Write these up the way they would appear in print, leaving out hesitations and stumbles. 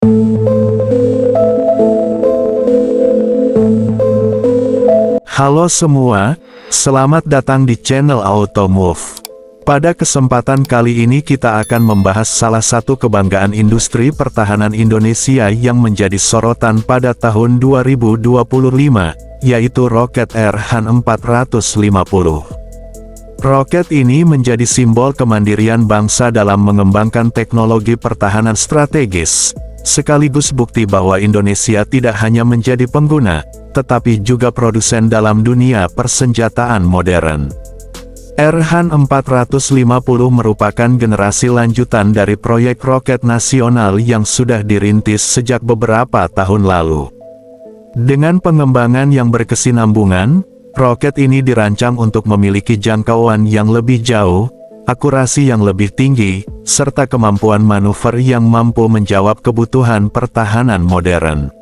Halo semua, selamat datang di channel Automove. Pada kesempatan kali ini kita akan membahas salah satu kebanggaan industri pertahanan Indonesia yang menjadi sorotan pada tahun 2025, yaitu roket R-Han 450. Roket ini menjadi simbol kemandirian bangsa dalam mengembangkan teknologi pertahanan strategis, sekaligus bukti bahwa Indonesia tidak hanya menjadi pengguna, tetapi juga produsen dalam dunia persenjataan modern. R-Han 450 merupakan generasi lanjutan dari proyek roket nasional yang sudah dirintis sejak beberapa tahun lalu. Dengan pengembangan yang berkesinambungan, roket ini dirancang untuk memiliki jangkauan yang lebih jauh, akurasi yang lebih tinggi, serta kemampuan manuver yang mampu menjawab kebutuhan pertahanan modern.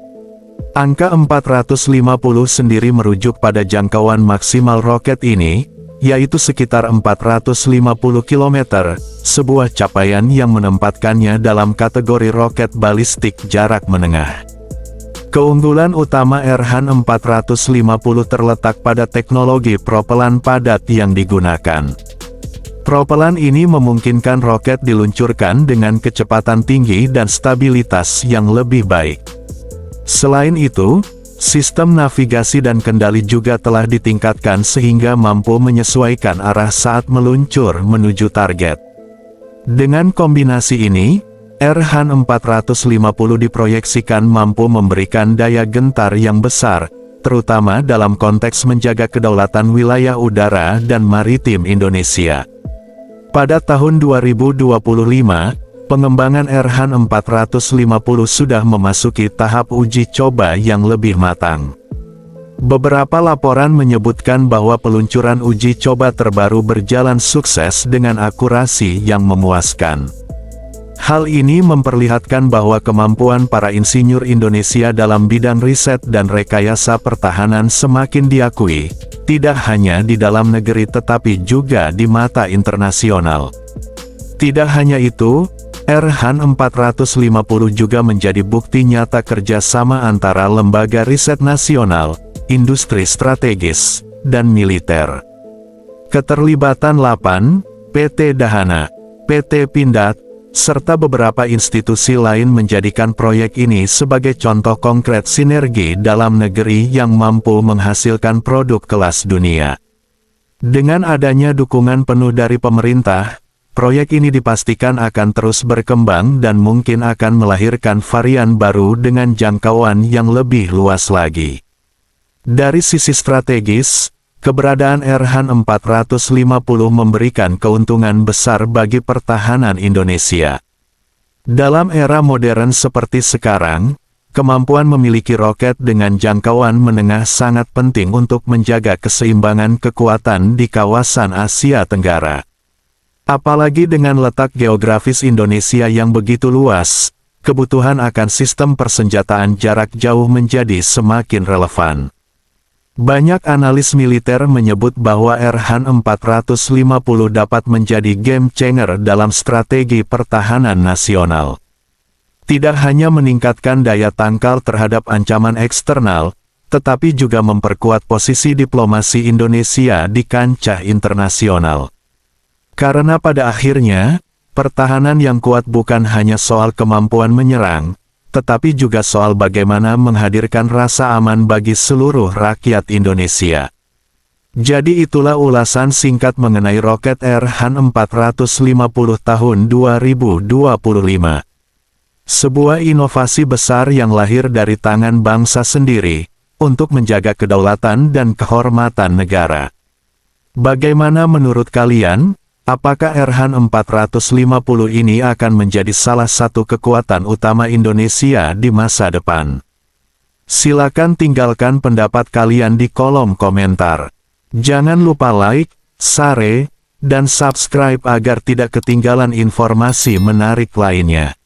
Angka 450 sendiri merujuk pada jangkauan maksimal roket ini, yaitu sekitar 450 km, sebuah capaian yang menempatkannya dalam kategori roket balistik jarak menengah. Keunggulan utama R-Han 450 terletak pada teknologi propelan padat yang digunakan. Propelan ini memungkinkan roket diluncurkan dengan kecepatan tinggi dan stabilitas yang lebih baik. Selain itu, sistem navigasi dan kendali juga telah ditingkatkan sehingga mampu menyesuaikan arah saat meluncur menuju target. Dengan kombinasi ini, R-Han 450 diproyeksikan mampu memberikan daya gentar yang besar, terutama dalam konteks menjaga kedaulatan wilayah udara dan maritim Indonesia. Pada tahun 2025, pengembangan R-Han 450 sudah memasuki tahap uji coba yang lebih matang. Beberapa laporan menyebutkan bahwa peluncuran uji coba terbaru berjalan sukses dengan akurasi yang memuaskan. Hal ini memperlihatkan bahwa kemampuan para insinyur Indonesia dalam bidang riset dan rekayasa pertahanan semakin diakui, tidak hanya di dalam negeri tetapi juga di mata internasional. Tidak hanya itu, R-Han 450 juga menjadi bukti nyata kerjasama antara lembaga riset nasional, industri strategis, dan militer. Keterlibatan LAPAN, PT Dahana, PT Pindad, serta beberapa institusi lain menjadikan proyek ini sebagai contoh konkret sinergi dalam negeri yang mampu menghasilkan produk kelas dunia. Dengan adanya dukungan penuh dari pemerintah, proyek ini dipastikan akan terus berkembang dan mungkin akan melahirkan varian baru dengan jangkauan yang lebih luas lagi. Dari sisi strategis, keberadaan R-Han 450 memberikan keuntungan besar bagi pertahanan Indonesia. Dalam era modern seperti sekarang, kemampuan memiliki roket dengan jangkauan menengah sangat penting untuk menjaga keseimbangan kekuatan di kawasan Asia Tenggara. Apalagi dengan letak geografis Indonesia yang begitu luas, kebutuhan akan sistem persenjataan jarak jauh menjadi semakin relevan. Banyak analis militer menyebut bahwa R-Han 450 dapat menjadi game changer dalam strategi pertahanan nasional. Tidak hanya meningkatkan daya tangkal terhadap ancaman eksternal, tetapi juga memperkuat posisi diplomasi Indonesia di kancah internasional. Karena pada akhirnya, pertahanan yang kuat bukan hanya soal kemampuan menyerang, tetapi juga soal bagaimana menghadirkan rasa aman bagi seluruh rakyat Indonesia. Jadi itulah ulasan singkat mengenai roket R-Han 450 tahun 2025. Sebuah inovasi besar yang lahir dari tangan bangsa sendiri, untuk menjaga kedaulatan dan kehormatan negara. Bagaimana menurut kalian? Apakah R-Han 450 ini akan menjadi salah satu kekuatan utama Indonesia di masa depan? Silakan tinggalkan pendapat kalian di kolom komentar. Jangan lupa like, share, dan subscribe agar tidak ketinggalan informasi menarik lainnya.